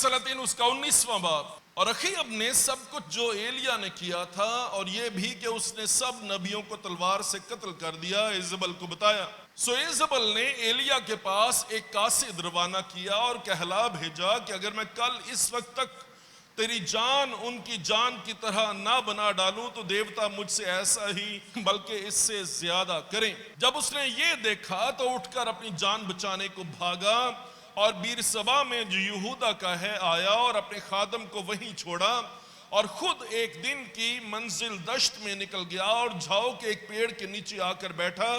सलातीन उसका 19वां बाब। और अखीब ने सब कुछ जो एलिया ने किया था और ये भी कि उसने सब नबियों को तलवार से कत्ल कर दिया, इजबल को बताया। सो इजबल ने एलिया के पास एक कासिद रवाना किया और कहला भेजा कि अगर मैं कल इस वक्त तक तेरी जान उनकी जान की तरह ना बना डालूं तो देवता मुझसे ऐसा ही बल्कि इससे ज्यादा करें। जब उसने ये देखा तो उठकर अपनी जान बचाने को भागा और बीरसबा में जो यहूदा का है आया और अपने खादम को वहीं छोड़ा और खुद एक दिन की मंजिल दश्त में निकल गया और झाओ के एक पेड़ के नीचे आकर बैठा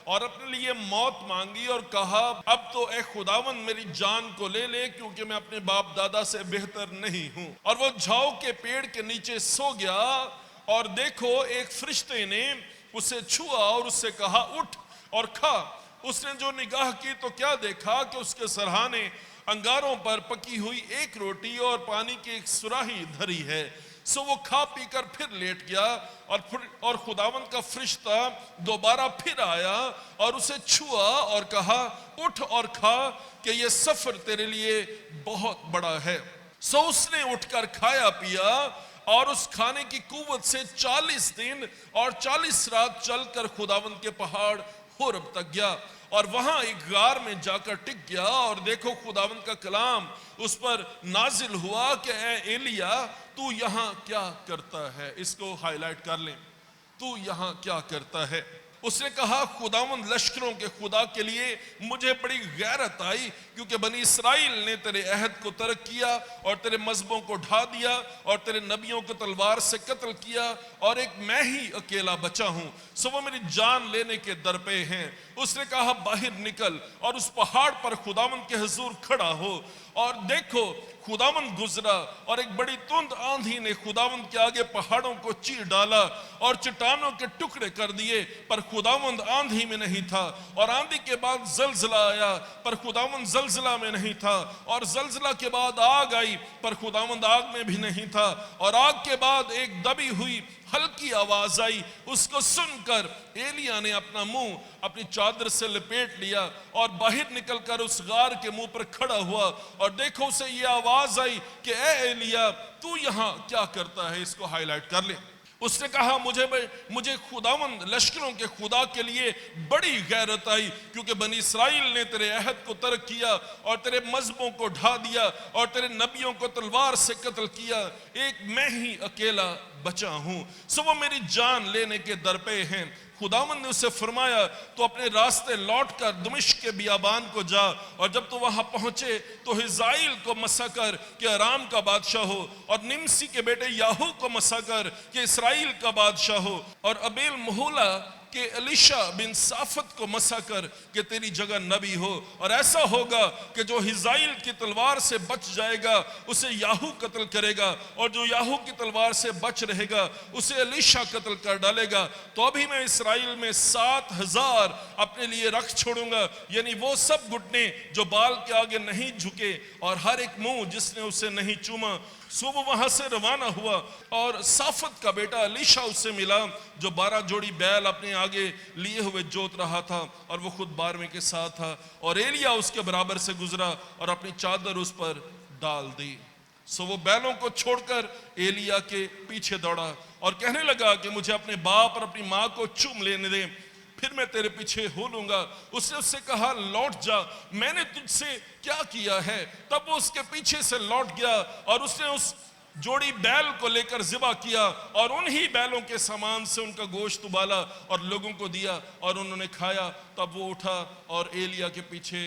और अपने लिए मौत मांगी और कहा, अब तो ए खुदावन मेरी जान को ले ले, क्योंकि मैं अपने बाप दादा से बेहतर नहीं हूं। और वो झाओ के पेड़ के नीचे सो गया और देखो एक फरिश्ते ने उसे छुआ और उससे कहा, उठ और खा। उसने जो निगाह की तो क्या देखा कि उसके सरहाने अंगारों पर पकी हुई एक रोटी और पानी की एक सुराही धरी है। सो वो खा पीकर फिर लेट गया और खुदावंद का फरिश्ता दोबारा फिर आया और उसे छुआ और कहा, उठ और खा कि ये सफर तेरे लिए बहुत बड़ा है। सो उसने उठकर खाया पिया और उस खाने की कुव्वत से 40 दिन और 40 रात चलकर खुदावंद के पहाड़ होरब तक गया और वहां एक गार में जाकर टिक गया। और देखो खुदावंद का कलाम उस पर नाजिल हुआ कि ए एलिया तू यहां क्या करता है। इसको हाईलाइट कर लें, तू यहां क्या करता है। उसने कहा, खुदावंद लश्करों के खुदा के लिए मुझे बड़ी गैरत आई, क्योंकि बनी इस्राइल ने तेरे अहद को तर्क किया और तेरे मजहबों को ढा दिया और तेरे नबियों को तलवार से कत्ल किया और एक मैं ही अकेला बचा हूं, सो वो मेरी जान लेने के दर पे हैं। उसने कहा, बाहर निकल और उस पहाड़ पर खुदावंद के हुजूर खड़ा हो। और देखो खुदावंद गुजरा और एक बड़ी तुंद आंधी ने खुदावंद के आगे पहाड़ों को चीर डाला और चट्टानों के टुकड़े कर दिए, पर खुदावंद आंधी में नहीं था। और आंधी के बाद जलजला आया, पर खुदावंद जलजला में नहीं था। और जलजला के बाद आग आई, पर खुदावंद आग में भी नहीं था। और आग के बाद एक दबी हुई हल्की आवाज आई। उसको सुनकर एलिया ने अपना मुंह अपनी चादर से लपेट लिया और बाहर निकलकर उस गार के मुंह पर खड़ा हुआ। और देखो उसे ये आवाज आई कि ए एलिया तू यहां क्या करता है। इसको हाईलाइट कर ले। उसने कहा, मुझे खुदावंद लश्करों के खुदा के लिए बड़ी गैरत आई, क्योंकि बनी इस्राइल ने तेरे अहद को तर्क किया और तेरे मजहबों को ढा दिया और तेरे नबियों को तलवार से कत्ल किया। एक मैं ही अकेला बचा हूं, सो वो मेरी जान लेने के दर पे हैं। खुदावंद ने उसे फरमाया, तो अपने रास्ते लौटकर दमिश्क के बियाबान को जा और जब तो वहां पहुंचे तो हिजाइल को मसा कर कि अराम का बादशाह हो और निमसी के बेटे याहू को मसा कर कि इसराइल का बादशाह हो और अबेल महूला कि एलिशा बिन साफत को मसा कर कि तेरी जगह नबी हो। और ऐसा होगा कि जो हिजाइल की तलवार से बच जाएगा उसे याहू कत्ल करेगा और जो याहू की तलवार से बच रहेगा उसे एलिशा कत्ल कर डालेगा। तो अभी मैं इस्राइल में 7,000 अपने लिए रख छोड़ूंगा, यानी वो सब घुटने जो बाल के आगे नहीं झुके और हर एक मुंह जिसने उसे नहीं चूमा। सो वो वहां से रवाना हुआ और साफत का बेटा एलीशा उससे मिला, जो 12 जोड़ी बैल अपने आगे लिए हुए जोत रहा था और वो खुद 12वें के साथ था। और एलिया उसके बराबर से गुजरा और अपनी चादर उस पर डाल दी। सो वो बैलों को छोड़कर एलिया के पीछे दौड़ा और कहने लगा कि मुझे अपने बाप और अपनी माँ को चूम लेने दे, फिर मैं तेरे पीछे हो लूंगा। उसने उससे कहा, लौट जा, मैंने तुझसे क्या किया है। तब वो उसके पीछे से लौट गया और उसने उस जोड़ी बैल को लेकर ज़िबा किया और उन्हीं बैलों के सामान से उनका गोश्त उबाला और लोगों को दिया और उन्होंने खाया। तब वो उठा और एलिया के पीछे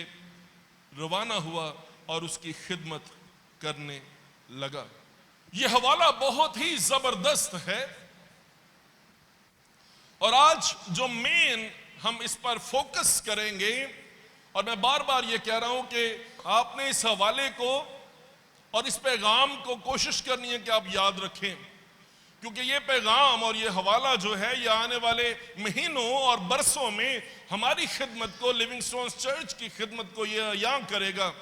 रवाना हुआ और उसकी खिदमत करने लगा। यह हवाला बहुत ही जबरदस्त है और आज जो मेन हम इस पर फोकस करेंगे, और मैं बार बार ये कह रहा हूं कि आपने इस हवाले को और इस पैगाम को कोशिश करनी है कि आप याद रखें, क्योंकि ये पैगाम और ये हवाला जो है ये आने वाले महीनों और बरसों में हमारी खिदमत को, लिविंग स्टोन्स चर्च की खिदमत को ये अयां करेगा।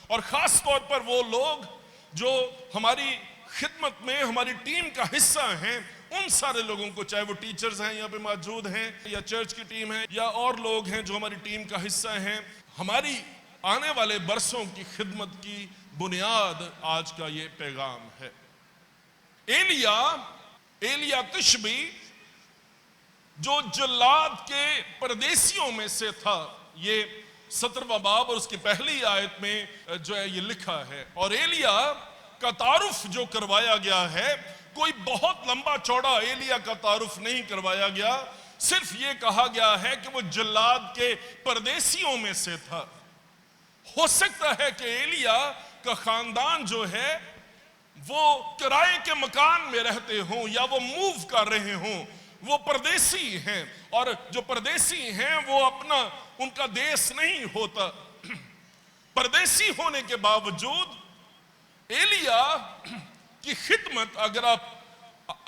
और ख़ास तौर पर वो लोग जो हमारी खिदमत में हमारी टीम का हिस्सा हैं, उन सारे लोगों को, चाहे वो टीचर्स हैं यहाँ पे मौजूद हैं या चर्च की टीम है या और लोग हैं जो हमारी टीम का हिस्सा हैं, हमारी आने वाले बरसों की खिदमत की बुनियाद आज का ये पैगाम है। एलिया तिशबी जो जल्लाद के परदेसियों में से था, ये 17वां बाब और उसकी पहली आयत में जो है ये लिखा है। और एलिया का तारुफ जो करवाया गया है, कोई बहुत लंबा चौड़ा एलिया का तारुफ नहीं करवाया गया, सिर्फ ये कहा गया है कि वो जल्लाद के परदेसियों में से था। हो सकता है कि एलिया का खानदान जो है वो किराए के मकान में रहते हों या वो मूव कर रहे हों, वो परदेसी हैं, और जो परदेसी हैं वो अपना उनका देश नहीं होता। परदेसी होने के बावजूद एलिया की खिदमत, अगर आप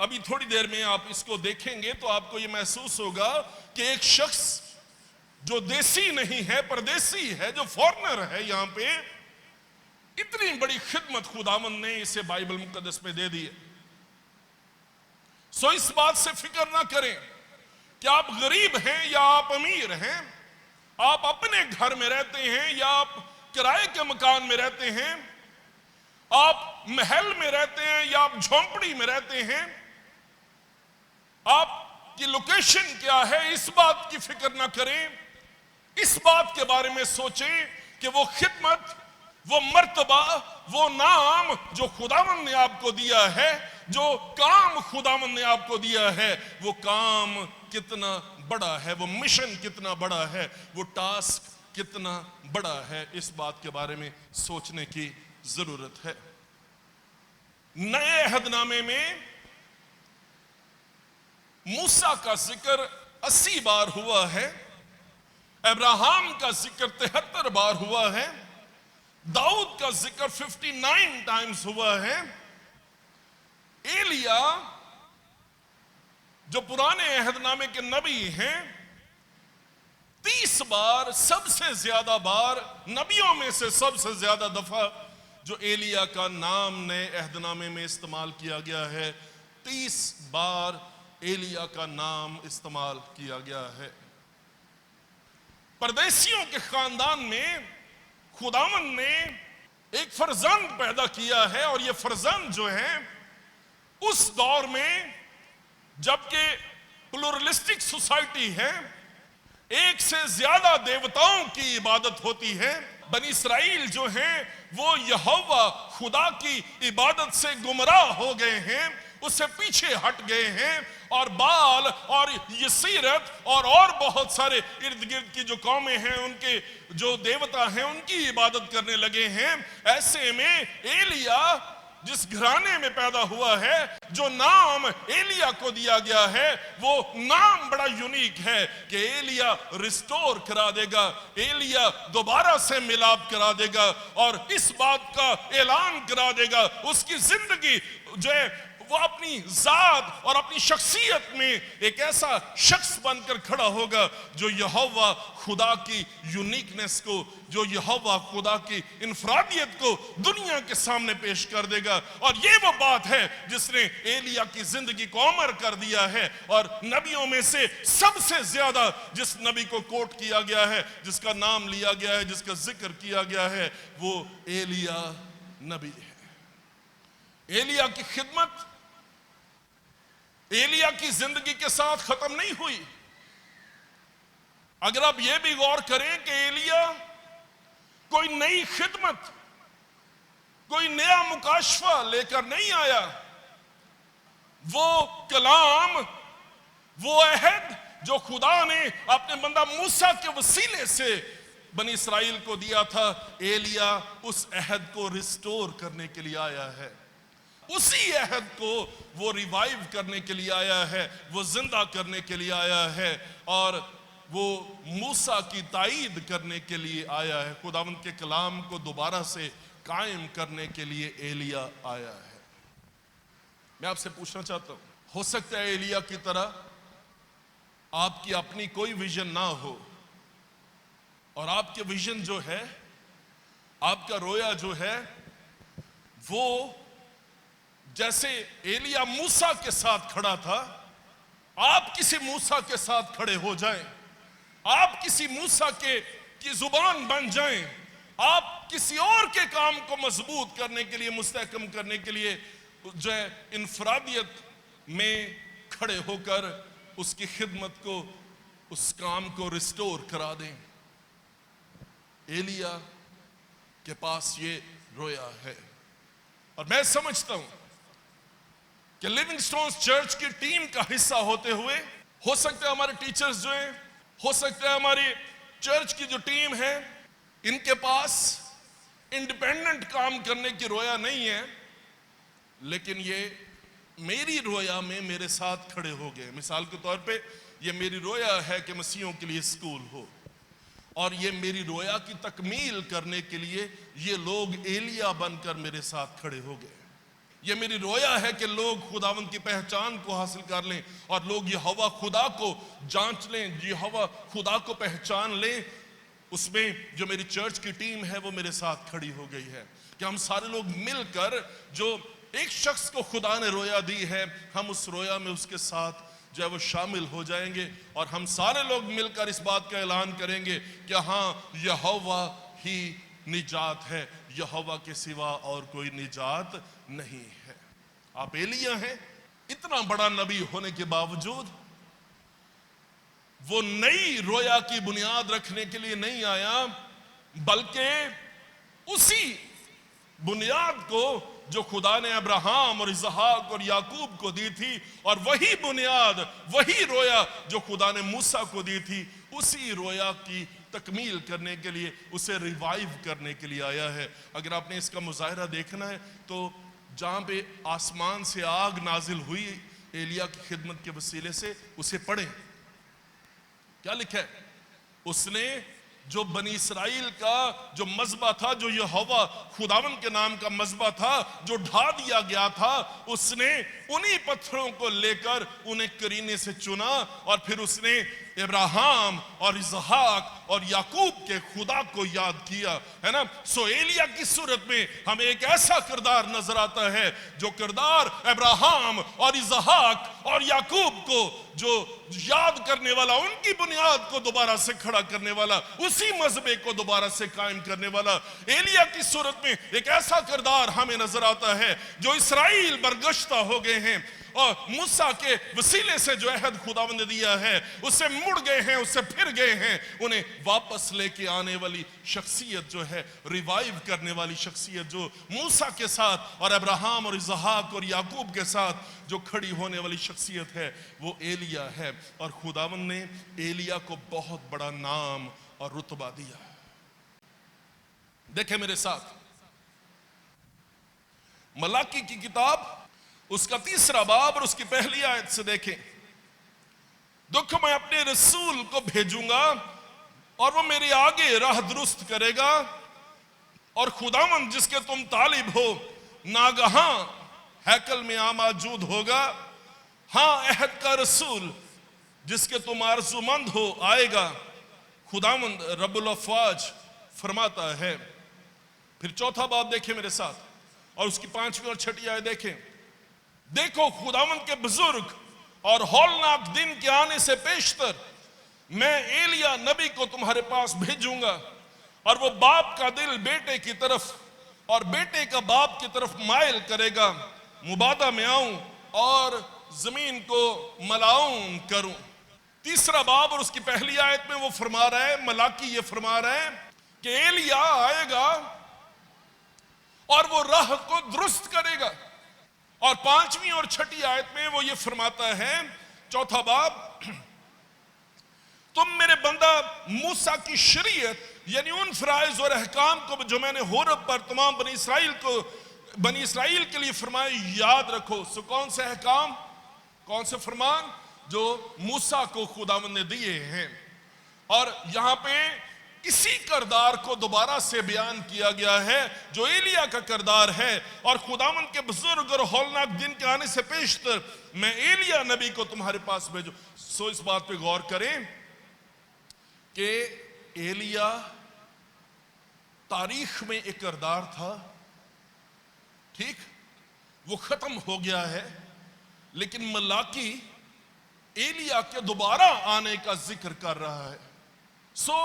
अभी थोड़ी देर में आप इसको देखेंगे तो आपको ये महसूस होगा कि एक शख्स जो देसी नहीं है, परदेसी है, जो फॉरेनर है, यहां पे इतनी बड़ी खिदमत खुदावंद ने इसे बाइबल मुकद्दस में दे दी है। सो इस बात से फिक्र ना करें कि आप गरीब हैं या आप अमीर हैं, आप अपने घर में रहते हैं या आप किराए के मकान में रहते हैं, आप महल में रहते हैं या आप झोंपड़ी में रहते हैं, आपकी लोकेशन क्या है, इस बात की फिक्र ना करें। इस बात के बारे में सोचें कि वो खिदमत, वो मर्तबा, वो नाम जो खुदावंद ने आपको दिया है, जो काम खुदावंद ने आपको दिया है, वो काम कितना बड़ा है, वो मिशन कितना बड़ा है, वो टास्क कितना बड़ा है, इस बात के बारे में सोचने की जरूरत है। नए अहदनामे में मूसा का जिक्र 80 बार हुआ है, अब्राहम का जिक्र 73 बार हुआ है, दाऊद का जिक्र 59 टाइम्स हुआ है। एलिया जो पुराने अहदनामे के नबी हैं, 30 बार, सबसे ज्यादा बार, नबियों में से सबसे ज्यादा दफा जो एलिया का नाम नए अहदनामे में इस्तेमाल किया गया है, 30 बार एलिया का नाम इस्तेमाल किया गया है। परदेसियों के खानदान में खुदावंद ने एक फर्जंद पैदा किया है, और ये फर्जंद जो है उस दौर में जबकि प्लुरलिस्टिक सोसाइटी है, एक से ज्यादा देवताओं की इबादत होती है। बनी इसराइल जो हैं वो यहोवा खुदा की इबादत से गुमराह हो गए हैं, उससे पीछे हट गए हैं, और बाल और यसीरत और बहुत सारे इर्द गिर्द की जो कौमें हैं, उनके जो देवता हैं, उनकी इबादत करने लगे हैं। ऐसे में एलिया जिस घराने में पैदा हुआ है, जो नाम एलिया को दिया गया है, वो नाम बड़ा यूनिक है कि एलिया रिस्टोर करा देगा, एलिया दोबारा से मिलाप करा देगा, और इस बात का ऐलान करा देगा, उसकी जिंदगी जो है वो अपनी जात और अपनी शख्सियत में एक ऐसा शख्स बनकर खड़ा होगा जो यहोवा खुदा की यूनिकनेस को, जो यहोवा खुदा की इनफरादियत को दुनिया के सामने पेश कर देगा। और ये वो बात है जिसने एलिया की जिंदगी को अमर कर दिया है, और नबियों में से सबसे ज्यादा जिस नबी को कोट किया गया है, जिसका नाम लिया गया है, जिसका जिक्र किया गया है, वो एलिया नबी है। एलिया की खिदमत एलिया की जिंदगी के साथ खत्म नहीं हुई। अगर आप यह भी गौर करें कि एलिया कोई नई खिदमत, कोई नया मुकाशफा लेकर नहीं आया, वो कलाम, वो अहद जो खुदा ने अपने बंदा मूसा के वसीले से बनी इसराइल को दिया था, एलिया उस अहद को रिस्टोर करने के लिए आया है, उसी अहद को वो रिवाइव करने के लिए आया है, वो जिंदा करने के लिए आया है, और वो मूसा की ताईद करने के लिए आया है। खुदावंद के कलाम को दोबारा से कायम करने के लिए एलिया आया है। मैं आपसे पूछना चाहता हूं, हो सकता है एलिया की तरह आपकी अपनी कोई विजन ना हो, और आपके विजन जो है, आपका रोया जो है, वो जैसे एलिया मूसा के साथ खड़ा था, आप किसी मूसा के साथ खड़े हो जाएं, आप किसी मूसा की जुबान बन जाएं, आप किसी और के काम को मजबूत करने के लिए, मुस्तहकम करने के लिए जो है इनफरादियत में खड़े होकर उसकी खिदमत को, उस काम को रिस्टोर करा दें। एलिया के पास ये रोया है। और मैं समझता हूं कि लिविंग स्टोन्स चर्च की टीम का हिस्सा होते हुए, हो सकता है हमारे टीचर्स जो हैं, हो सकता है हमारी चर्च की जो टीम है, इनके पास इंडिपेंडेंट काम करने की रोया नहीं है, लेकिन ये मेरी रोया में मेरे साथ खड़े हो गए। मिसाल के तौर पे ये मेरी रोया है कि मसीहों के लिए स्कूल हो, और ये मेरी रोया की तकमील करने के लिए ये लोग एलिया बनकर मेरे साथ खड़े हो गए। ये मेरी रोया है कि लोग खुदावंद की पहचान को हासिल कर लें, और लोग यहोवा खुदा को जांच लें, यहोवा खुदा को पहचान लें। उसमें जो मेरी चर्च की टीम है वो मेरे साथ खड़ी हो गई है कि हम सारे लोग मिलकर, जो एक शख्स को खुदा ने रोया दी है, हम उस रोया में उसके साथ जो है वो शामिल हो जाएंगे, और हम सारे लोग मिलकर इस बात का ऐलान करेंगे कि हाँ, यहोवा ही निजात है, यहोवा के सिवा और कोई निजात नहीं है। आप एलिया हैं, इतना बड़ा नबी होने के बावजूद वो नई रोया की बुनियाद रखने के लिए नहीं आया, बल्कि उसी बुनियाद को जो खुदा ने अब्राहम और इसहाक और याकूब को दी थी, और वही बुनियाद, वही रोया जो खुदा ने मूसा को दी थी, उसी रोया की तकमील करने के लिए, उसे रिवाइव करने के लिए आया है। अगर आपने इसका मुजाहिरा देखना है तो जहां पे आसमान से आग नाजिल हुई एलिया की खिदमत के वसीले से, उसे पढ़ें। क्या लिखा है? उसने जो बनी इसराइल का जो मज़बा था, जो यहोवा खुदावन के नाम का मज़बा था, जो ढा दिया गया था, उसने उन्हीं पत्थरों को लेकर उन्हें करीने से चुना, और फिर उसने अब्राहम और इसहाक और याकूब के खुदा को याद किया, है ना। सो एलिया की सूरत में हमें एक ऐसा किरदार नजर आता है, जो किरदार अब्राहम और इसहाक और याकूब को जो याद करने वाला, उनकी बुनियाद को दोबारा से खड़ा करने वाला, उसी मजहबे को दोबारा से कायम करने वाला एलिया की सूरत में एक ऐसा किरदार हमें नजर आता है, जो इसराइल बरगश्ता हो गए हैं और मूसा के वसीले से जो अहद खुदावंद ने दिया है उससे मुड़ गए हैं, उससे फिर गए हैं। उन्हें वापस लेके आने वाली शख्सियत जो है, रिवाइव करने वाली शख्सियत जो मूसा के साथ और अब्राहम और इसहाक और याकूब के साथ जो खड़ी होने वाली शख्सियत है, वो एलिया है। और खुदावंद ने एलिया को बहुत बड़ा नाम और रुतबा दिया। देखें मेरे साथ मलाकी की किताब, उसका 3 बाब और उसकी पहली आयत से देखें। देखो, मैं अपने रसूल को भेजूंगा और वो मेरे आगे राह दुरुस्त करेगा, और खुदावंद जिसके तुम तालिब हो नागहां हैकल में मौजूद होगा। हाँ, अहद का रसूल जिसके तुम आरज़ूमंद हो आएगा, खुदावंद रब्बुल अफ़वाज फरमाता है। फिर 4 बाब देखें मेरे साथ, और उसकी 5वीं और 6ठी आयत देखें। देखो, खुदावंद के बुजुर्ग और हौलनाक दिन के आने से पेशतर मैं एलिया नबी को तुम्हारे पास भेजूंगा, और वो बाप का दिल बेटे की तरफ और बेटे का बाप की तरफ माइल करेगा, मुबादा में आऊं और जमीन को मलाऊन करूं। 3 बाब और उसकी पहली आयत में वो फरमा रहा है, मलाकी ये फरमा रहा है कि एलिया आएगा और वो राह को दुरुस्त करेगा। और 5वीं और 6ठी आयत में वो ये फरमाता है, 4 बाब, तुम मेरे बंदा मूसा की शरीयत यानी उन फराइज और अहकाम को जो मैंने होरब पर तमाम बनी इसराइल के लिए फरमाए याद रखो। सो कौन से अहकाम, कौन से फरमान जो मूसा को खुदावंद ने दिए हैं। और यहां पे इसी किरदार को दोबारा से बयान किया गया है जो एलिया का किरदार है। और खुदावंद के बुजुर्ग और हौलनाक दिन के आने से पेशतर मैं एलिया नबी को तुम्हारे पास भेजूं। सो इस बात पे गौर करें कि एलिया तारीख में एक किरदार था, ठीक, वो खत्म हो गया है, लेकिन मलाकी एलिया के दोबारा आने का जिक्र कर रहा है। सो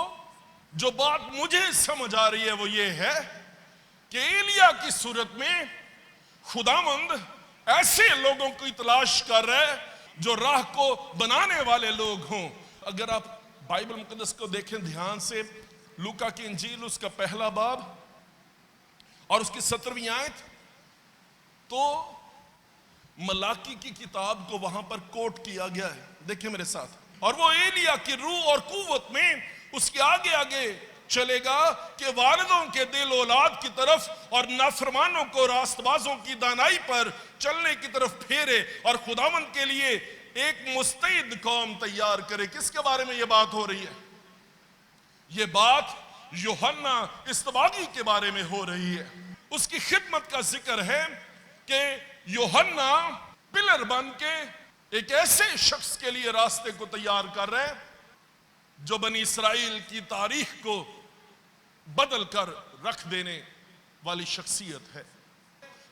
जो बात मुझे समझ आ रही है वो ये है कि एलिया की सूरत में खुदावंद ऐसे लोगों की तलाश कर रहे हैं जो राह को बनाने वाले लोग हों। अगर आप बाइबल मुकद्दस को देखें ध्यान से, लूका की इंजील उसका पहला बाब और उसकी 17वीं आयत, तो मलाकी की किताब को वहां पर कोट किया गया है। देखिए मेरे साथ, और वो एलिया की रूह और कुव्वत में उसके आगे आगे चलेगा कि वालिदों के दिल औलाद की तरफ और नाफरमानों को रास्तबाजों की दानाई पर चलने की तरफ फेरे और खुदावंद के लिए एक मुस्तैद कौम तैयार करे। किसके बारे में यह बात हो रही है? यह बात यूहन्ना इस्तबागी के बारे में हो रही है। उसकी खिदमत का जिक्र है कि यूहन्ना पिलर बन के एक ऐसे शख्स के लिए रास्ते को तैयार कर रहे हैं जो बनी इस्राइल की तारीख को बदल कर रख देने वाली शख्सियत है।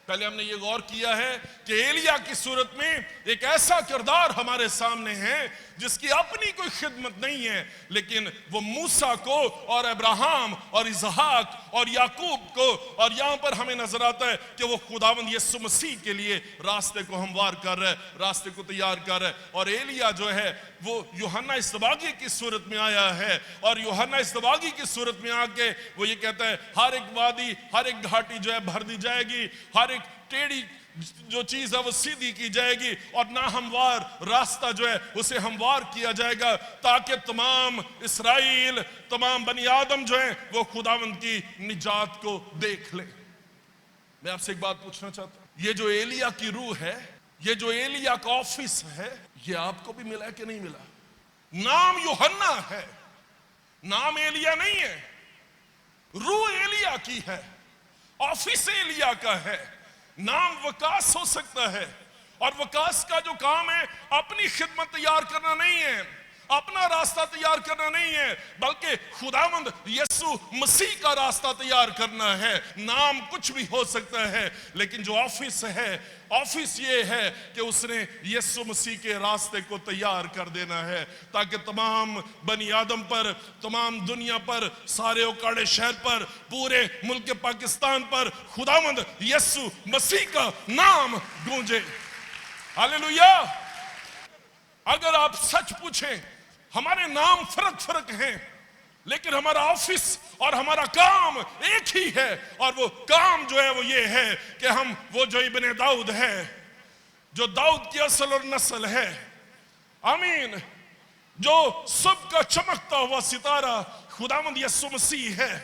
पहले हमने ये गौर किया है कि एलिया की सूरत में एक ऐसा किरदार हमारे सामने है जिसकी अपनी कोई खिदमत नहीं है, लेकिन वो मूसा को और अब्राहम और इसहाक और याकूब को, और यहां पर हमें नजर आता है कि वो खुदावंद यीशु मसीह के लिए रास्ते को हमवार कर रहा है, रास्ते को तैयार कर रहा है। और एलिया जो है वो यूहन्ना इस्तबागी की सूरत में आया है, और यूहन्ना इस्तबागी की सूरत में आके वो ये कहता है हर एक वादी, हर एक घाटी जो है भर दी जाएगी, हर एक टेढ़ी जो चीज है वो सीधी की जाएगी, और ना हमवार रास्ता जो है उसे हमवार किया जाएगा, ताकि तमाम इस्राइल, तमाम बनी आदम जो है वो खुदावंद की निजात को देख ले। मैं आपसे एक बात पूछना चाहता हूं, ये जो एलिया की रूह है, ये जो एलिया का ऑफिस है, ये आपको भी मिला है कि नहीं मिला? नाम यूहन्ना है, नाम एलिया नहीं है। रूह एलिया की है, ऑफिस एलिया का है। नाम वकास हो सकता है, और वकास का जो काम है अपनी खिदमत तैयार करना नहीं है, अपना रास्ता तैयार करना नहीं है, बल्कि खुदावंद यीशु मसीह का रास्ता तैयार करना है। नाम कुछ भी हो सकता है, लेकिन जो ऑफिस है, ऑफिस ये है कि उसने यीशु मसीह के रास्ते को तैयार कर देना है, ताकि तमाम बनी आदम पर, तमाम दुनिया पर, सारे उकाड़े शहर पर, पूरे मुल्क पाकिस्तान पर खुदावंद यीशु मसीह का नाम गूंजे। हालेलुया। अगर आप सच पूछें, हमारे नाम फर्क फर्क हैं, लेकिन हमारा ऑफिस और हमारा काम एक ही है, और वो काम जो है वो ये है कि हम वो जो इब्ने दाऊद है, जो दाऊद की असल और नस्ल है, आमीन, जो सबका चमकता हुआ सितारा खुदावंद यीशु मसीह है,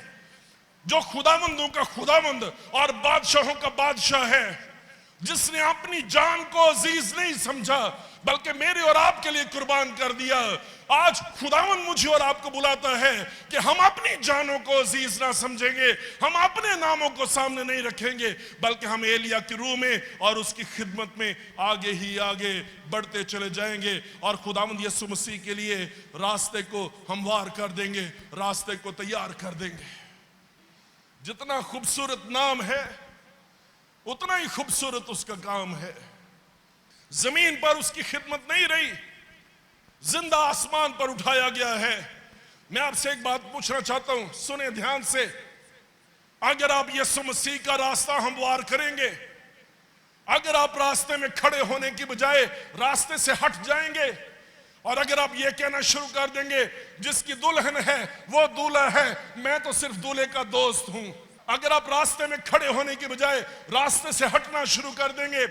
जो खुदावंदों का खुदावंद और बादशाहों का बादशाह है, जिसने अपनी जान को अजीज नहीं समझा बल्कि मेरे और आपके लिए कुर्बान कर दिया। आज खुदावंद मुझे और आपको बुलाता है कि हम अपनी जानों को अजीज ना समझेंगे, हम अपने नामों को सामने नहीं रखेंगे, बल्कि हम एलिया की रूह में और उसकी खिदमत में आगे ही आगे बढ़ते चले जाएंगे, और खुदावंद यीशु मसीह के लिए रास्ते को हमवार कर देंगे, रास्ते को तैयार कर देंगे। जितना खूबसूरत नाम है उतना ही खूबसूरत उसका काम है। जमीन पर उसकी खिदमत नहीं रही, जिंदा आसमान पर उठाया गया है। मैं आपसे एक बात पूछना चाहता हूं, सुने ध्यान से। अगर आप यीशु मसीह का रास्ता हमवार करेंगे, अगर आप रास्ते में खड़े होने की बजाय रास्ते से हट जाएंगे, और अगर आप ये कहना शुरू कर देंगे जिसकी दुल्हन है वो दूल्हा है, मैं तो सिर्फ दूल्हे का दोस्त हूं, अगर आप रास्ते में खड़े होने की बजाय रास्ते से हटना शुरू कर देंगे,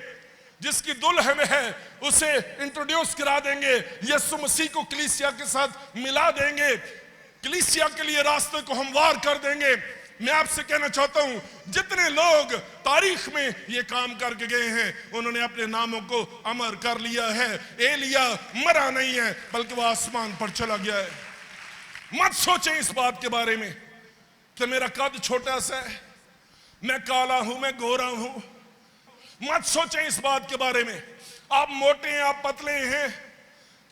जिसकी दुल्हन है उसे इंट्रोड्यूस करा देंगे, यीशु मसीह को कलीसिया के साथ मिला देंगे, कलीसिया के लिए रास्ते को हमवार कर देंगे, मैं आपसे कहना चाहता हूं, जितने लोग तारीख में ये काम करके गए हैं उन्होंने अपने नामों को अमर कर लिया है। एलिया मरा नहीं है, बल्कि वह आसमान पर चला गया है। मत सोचें इस बात के बारे में कि मेरा कद छोटा सा है, मैं काला हूं, मैं गोरा हूं। मत सोचें इस बात के बारे में, आप मोटे हैं, आप पतले हैं,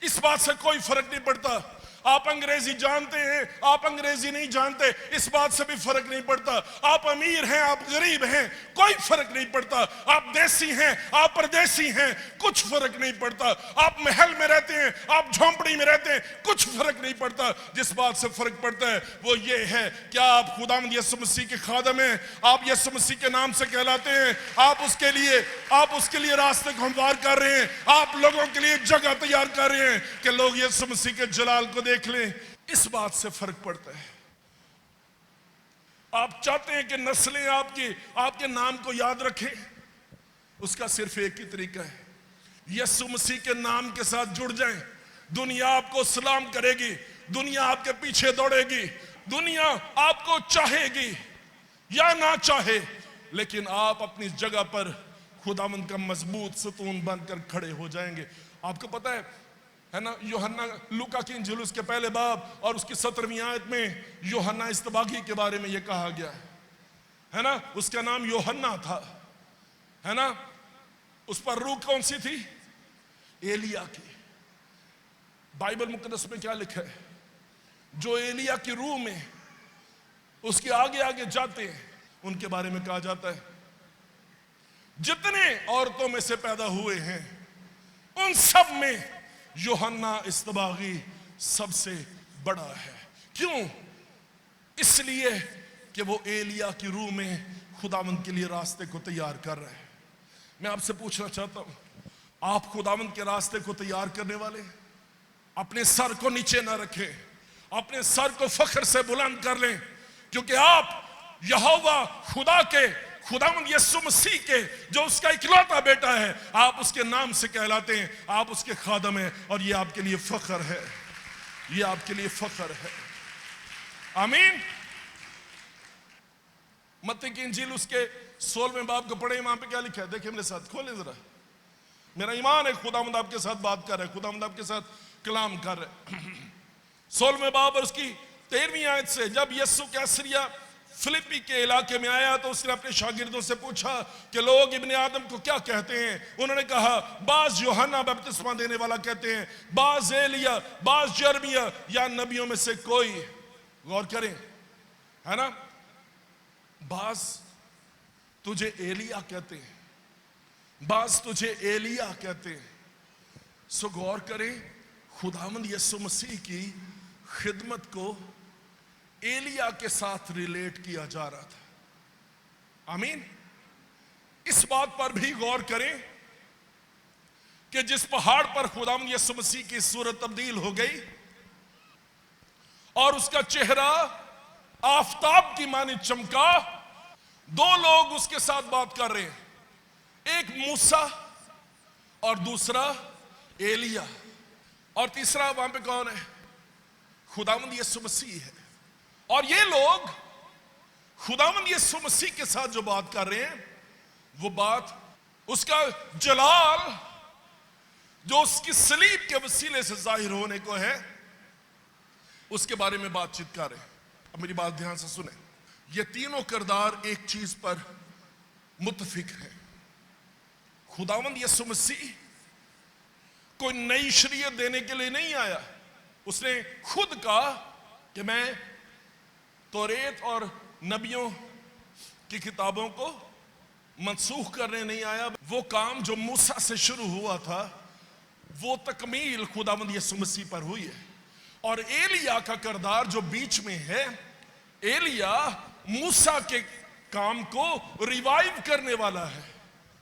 इस बात से कोई फर्क नहीं पड़ता। आप अंग्रेजी जानते हैं, आप अंग्रेजी नहीं जानते, इस बात से भी फर्क नहीं पड़ता। आप अमीर हैं, आप गरीब हैं, कोई फर्क नहीं पड़ता। आप देसी हैं, आप परदेसी हैं, कुछ फर्क नहीं पड़ता। आप महल में रहते हैं, आप झोंपड़ी में रहते हैं, कुछ फर्क नहीं पड़ता। जिस बात से फर्क पड़ता है वो ये है, क्या आप खुदावंद यीशु मसीह के खादम हैं? आप यीशु मसीह के नाम से कहलाते हैं। आप उसके लिए रास्ते को हमवार कर रहे हैं। आप लोगों के लिए जगह तैयार कर रहे हैं कि लोग यीशु मसीह के जलाल को देख लें। इस बात से फर्क पड़ता है। आप चाहते हैं कि नस्लें आपके नाम को याद रखें, उसका सिर्फ एक ही तरीका है, यीशु मसीह के नाम के साथ जुड़ जाएं। दुनिया आपको सलाम करेगी, दुनिया आपके पीछे दौड़ेगी, दुनिया आपको चाहेगी या ना चाहे, लेकिन आप अपनी जगह पर खुदावंद का मजबूत सतून बनकर खड़े हो जाएंगे। आपको पता है ना, यूहन्ना लूका की इंजील उसके पहले बाब और उसकी 17वीं आयत में यूहन्ना इस्तबागी के बारे में यह कहा गया है ना। उसका नाम यूहन्ना था, है ना। उस पर रूह कौन सी थी? एलिया की। बाइबल मुकद्दस में क्या लिखा है? जो एलिया की रूह में उसके आगे आगे जाते हैं, उनके बारे में कहा जाता है जितने औरतों में से पैदा हुए हैं उन सब में यूहन्ना इस्तबागी सबसे बड़ा है। क्यों? इसलिए कि वो एलिया की रूह में खुदावंद के लिए रास्ते को तैयार कर रहे हैं। मैं आपसे पूछना चाहता हूं, आप खुदावंद के रास्ते को तैयार करने वाले? अपने सर को नीचे ना रखें, अपने सर को फख्र से बुलंद कर लें, क्योंकि आप यहोवा खुदावंद यीशु मसीह के, जो उसका इकलौता बेटा है, आप उसके नाम से कहलाते हैं, आप उसके खादम हैं, और ये आपके लिए फख्र है, ये आपके लिए फख्र है। आमीन। मत्ती की इंजील उसके 16वें बाब को पढ़े, वहां पे क्या लिखा है? देखिए मेरे साथ, खोलें जरा। मेरा ईमान है खुदावंद आपके साथ बात कर रहा है, खुदावंद आपके साथ कलाम कर रहा है। 16वें बाब और उसकी 13वीं आयत से, जब यीशु कैसरिया फिलिप्पी के इलाके में आया तो उसने अपने शागिर्दों से पूछा कि लोग इब्ने आदम को क्या कहते हैं? उन्होंने कहा, बाज यूहन्ना बपतिस्मा देने वाला कहते हैं, बाज एलिया, बाज यर्मिया या नबियों में से कोई। गौर करें, है ना। बाज तुझे एलिया कहते हैं, बाज तुझे एलिया कहते हैं। सो गौर करें, खुदावंद यीशु मसीह की खिदमत को एलिया के साथ रिलेट किया जा रहा था। आमीन। इस बात पर भी गौर करें कि जिस पहाड़ पर खुदावंद यीशु मसीह की सूरत तब्दील हो गई और उसका चेहरा आफताब की माने चमका, दो लोग उसके साथ बात कर रहे हैं, एक मूसा और दूसरा एलिया, और तीसरा वहां पे कौन है? खुदावंद यीशु मसीह है। और ये लोग खुदावंद यीशु मसीह के साथ जो बात कर रहे हैं, वो बात उसका जलाल जो उसकी सलीब के वसीले से जाहिर होने को है, उसके बारे में बातचीत कर रहे हैं। अब मेरी बात ध्यान से सुने, ये तीनों किरदार एक चीज पर मुत्तफिक है। खुदावंद यीशु मसीह कोई नई शरीयत देने के लिए नहीं आया। उसने खुद कहा कि मैं तौरेत और नबियों की किताबों को मनसूख करने नहीं आया। वो काम जो मूसा से शुरू हुआ था, वो तकमील खुदावंद यीशु मसीह पर हुई है। और एलिया का किरदार जो बीच में है, एलिया मूसा के काम को रिवाइव करने वाला है।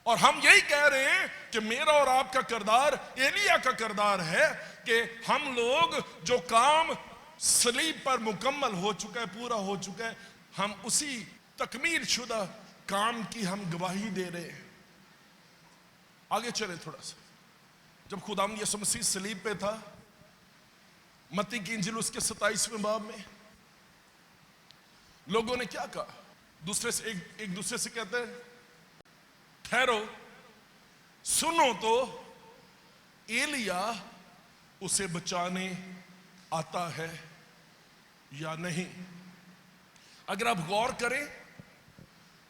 और हम यही कह रहे हैं कि मेरा और आपका किरदार एलिया का किरदार है कि हम लोग जो काम सलीब पर मुकम्मल हो चुका है, पूरा हो चुका है, हम उसी तकमील शुदा काम की हम गवाही दे रहे हैं। आगे चले थोड़ा सा। जब खुदावंद यीशु मसीह सलीब पे था, मत्ती की इंजील उसके 27वें बाब में लोगों ने क्या कहा? एक दूसरे से कहते हैं, ठहरो सुनो तो, एलिया उसे बचाने आता है या नहीं। अगर आप गौर करें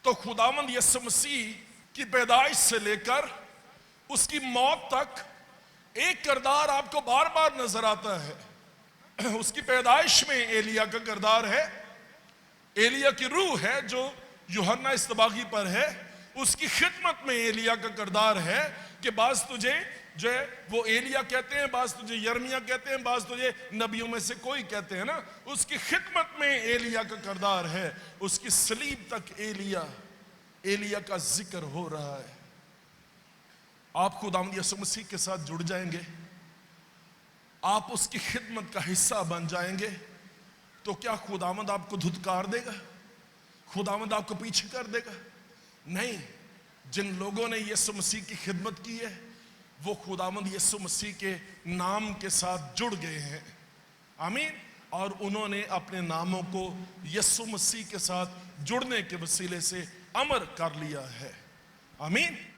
तो खुदावंद यीशु मसीह की पैदाइश से लेकर उसकी मौत तक एक किरदार आपको बार बार नजर आता है। उसकी पैदाइश में एलिया का किरदार है। एलिया की रूह है जो यूहन्ना इस्तबागी पर है, उसकी खिदमत में एलिया का किरदार है कि बाज तुझे जो है वो एलिया कहते हैं, बाज तुझे यर्मिया कहते हैं, बाज तुझे नबियों में से कोई कहते हैं ना। उसकी खिदमत में एलिया का किरदार है। उसकी सलीब तक एलिया का जिक्र हो रहा है। आप खुदावंद यीशु मसीह के साथ जुड़ जाएंगे, आप उसकी खिदमत का हिस्सा बन जाएंगे, तो क्या खुदावंद आपको धुतकार देगा? खुदावंद आपको पीछे कर देगा? नहीं। जिन लोगों ने यीशु मसीह की खिदमत की है वो खुदावंद यीशु मसीह के नाम के साथ जुड़ गए हैं। आमीन। और उन्होंने अपने नामों को यीशु मसीह के साथ जुड़ने के वसीले से अमर कर लिया है। आमीन।